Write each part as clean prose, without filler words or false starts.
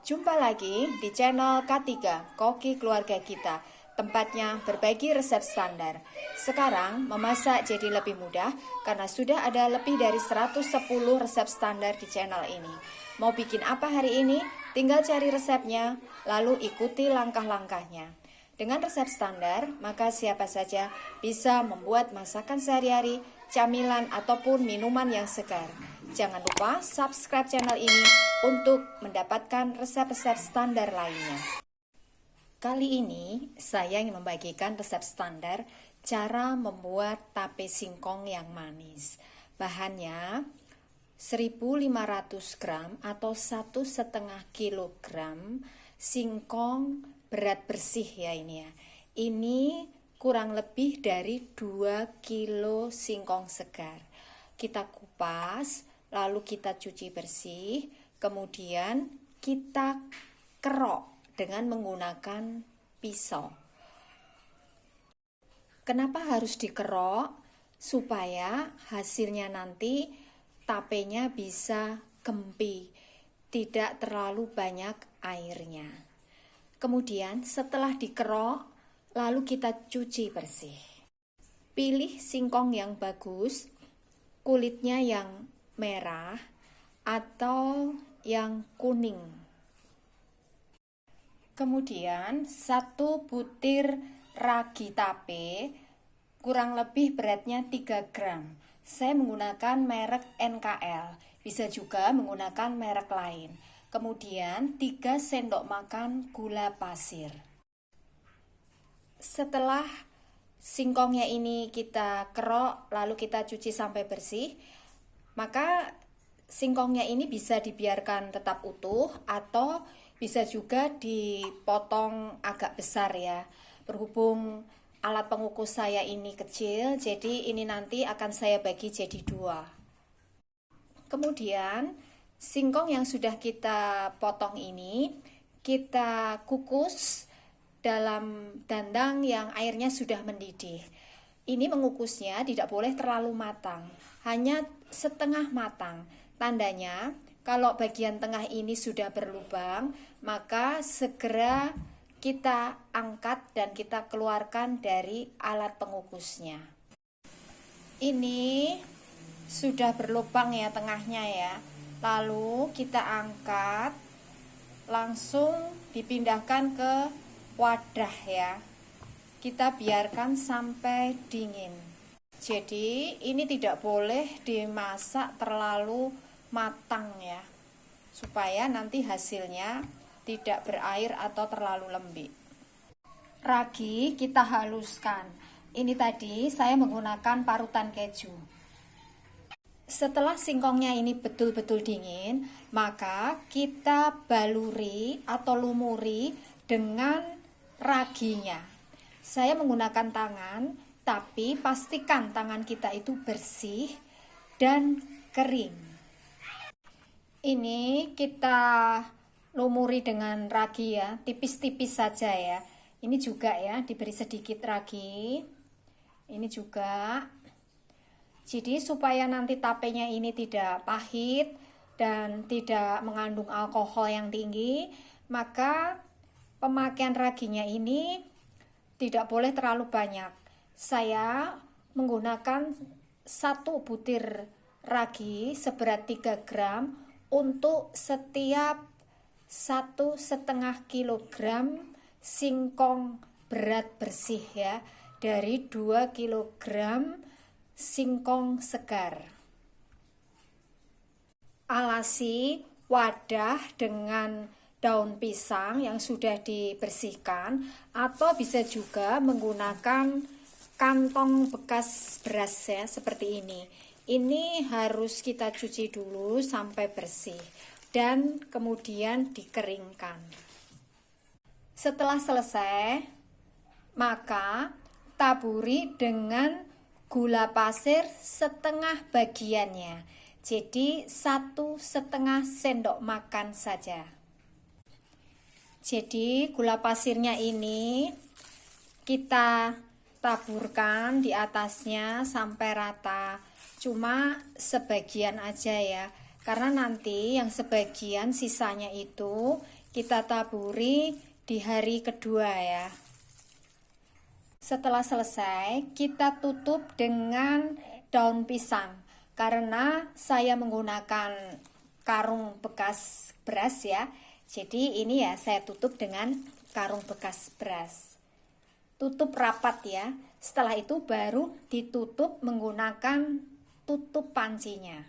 Jumpa lagi di channel K3 Koki Keluarga Kita, tempatnya berbagi resep standar. Sekarang memasak jadi lebih mudah karena sudah ada lebih dari 110 resep standar di channel ini. Mau bikin apa hari ini? Tinggal cari resepnya, lalu ikuti langkah-langkahnya. Dengan resep standar, maka siapa saja bisa membuat masakan sehari-hari, camilan ataupun minuman yang segar. Jangan lupa subscribe channel ini untuk mendapatkan resep-resep standar lainnya. Kali ini saya ingin membagikan resep standar cara membuat tape singkong yang manis. Bahannya 1.500 gram atau 1,5 kilogram singkong berat bersih ya ini ya. Ini kurang lebih dari 2 kilo singkong segar. Kita kupas, lalu kita cuci bersih, kemudian kita kerok dengan menggunakan pisau. Kenapa harus dikerok? Supaya hasilnya nanti tapenya bisa gempi, tidak terlalu banyak airnya. Kemudian setelah dikerok, lalu kita cuci bersih. Pilih singkong yang bagus, kulitnya yang merah atau yang kuning. Kemudian 1 butir ragi tape kurang lebih beratnya 3 gram. Saya menggunakan merek NKL, bisa juga menggunakan merek lain. Kemudian 3 sendok makan gula pasir. Setelah singkongnya ini kita kerok lalu kita cuci sampai bersih, maka singkongnya ini bisa dibiarkan tetap utuh atau bisa juga dipotong agak besar ya. Berhubung alat pengukus saya ini kecil, jadi ini nanti akan saya bagi jadi 2. Kemudian singkong yang sudah kita potong ini kita kukus dalam dandang yang airnya sudah mendidih. Ini mengukusnya tidak boleh terlalu matang, hanya setengah matang. Tandanya kalau bagian tengah ini sudah berlubang, maka segera kita angkat dan kita keluarkan dari alat pengukusnya. Ini sudah berlubang ya tengahnya ya. Lalu kita angkat, langsung dipindahkan ke wadah ya. Kita biarkan sampai dingin. Jadi ini tidak boleh dimasak terlalu matang ya, supaya nanti hasilnya tidak berair atau terlalu lembek. Ragi kita haluskan. Ini tadi saya menggunakan parutan keju. Setelah singkongnya ini betul-betul dingin, maka kita baluri atau lumuri dengan raginya. Saya menggunakan tangan, tapi pastikan tangan kita itu bersih dan kering. Ini kita lumuri dengan ragi ya, tipis-tipis saja ya. Ini juga ya, diberi sedikit ragi. Ini juga. Jadi supaya nanti tapenya ini tidak pahit dan tidak mengandung alkohol yang tinggi, maka pemakaian raginya ini tidak boleh terlalu banyak. Saya menggunakan 1 butir ragi seberat 3 gram untuk setiap 1,5 kilogram singkong berat bersih ya, dari 2 kilogram singkong segar. Alasi wadah dengan daun pisang yang sudah dibersihkan, atau bisa juga menggunakan kantong bekas beras ya, seperti ini. Ini harus kita cuci dulu sampai bersih dan kemudian dikeringkan. Setelah selesai, maka taburi dengan gula pasir setengah bagiannya. Jadi 1,5 sendok makan saja. Jadi gula pasirnya ini kita taburkan di atasnya sampai rata. Cuma sebagian aja ya, Karena nanti yang sebagian sisanya itu kita taburi di hari kedua ya. Setelah selesai, kita tutup dengan daun pisang. Karena saya menggunakan karung bekas beras ya. Jadi ini ya saya tutup dengan karung bekas beras. Tutup rapat ya. Setelah itu baru ditutup menggunakan tutup pancinya.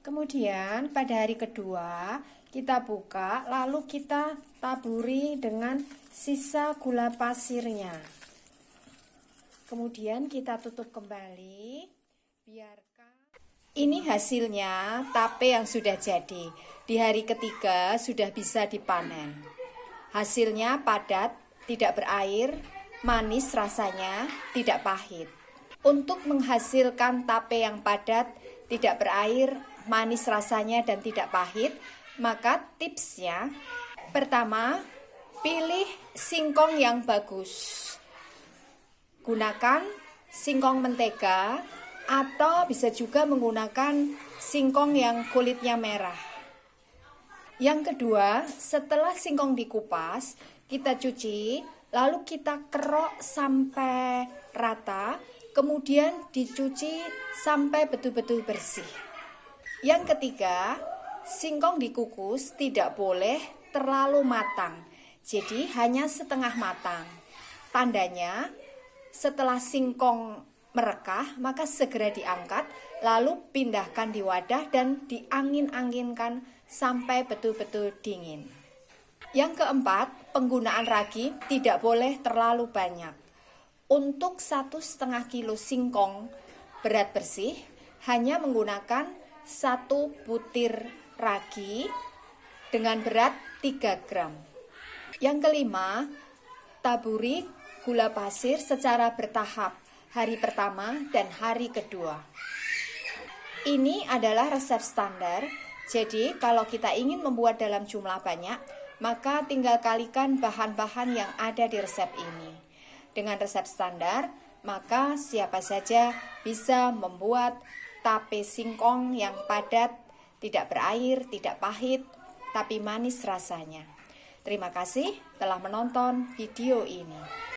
Kemudian pada hari kedua kita buka, lalu kita taburi dengan sisa gula pasirnya. Kemudian kita tutup kembali, biarkan. Ini hasilnya tape yang sudah jadi. Di hari ketiga sudah bisa dipanen. Hasilnya padat, tidak berair, manis rasanya, tidak pahit. Untuk menghasilkan tape yang padat, tidak berair, manis rasanya dan tidak pahit, maka tipsnya pertama, pilih singkong yang bagus. Gunakan singkong mentega atau bisa juga menggunakan singkong yang kulitnya merah. Yang kedua, setelah singkong dikupas, kita cuci, lalu kita kerok sampai rata, kemudian dicuci sampai betul-betul bersih. Yang ketiga, singkong dikukus tidak boleh terlalu matang, jadi hanya setengah matang. Tandanya, setelah singkong merekah, maka segera diangkat, lalu pindahkan di wadah dan diangin-anginkan sampai betul-betul dingin. Yang keempat, penggunaan ragi tidak boleh terlalu banyak. Untuk 1,5 kilo singkong berat bersih, hanya menggunakan 1 butir ragi dengan berat 3 gram. Yang kelima, taburi gula pasir secara bertahap hari pertama dan hari kedua. Ini adalah resep standar, jadi kalau kita ingin membuat dalam jumlah banyak, maka tinggal kalikan bahan-bahan yang ada di resep ini. Dengan resep standar, maka siapa saja bisa membuat tape singkong yang padat, tidak berair, tidak pahit, tapi manis rasanya. Terima kasih telah menonton video ini.